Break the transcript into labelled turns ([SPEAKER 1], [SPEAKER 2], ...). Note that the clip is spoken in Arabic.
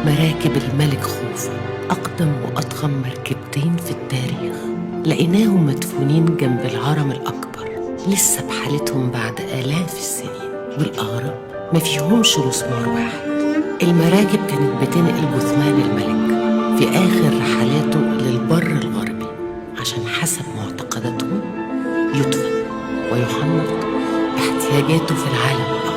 [SPEAKER 1] مراكب الملك خوفو، أقدم وأضخم مركبتين في التاريخ، لقيناهم مدفونين جنب الهرم الأكبر، لسه بحالتهم بعد آلاف السنين، والأغرب ما فيهمش مسمار واحد. المراكب كانت بتنقل جثمان الملك في آخر رحلاته للبر الغربي، عشان حسب معتقداتهم يدفن ويحنط باحتياجاته في العالم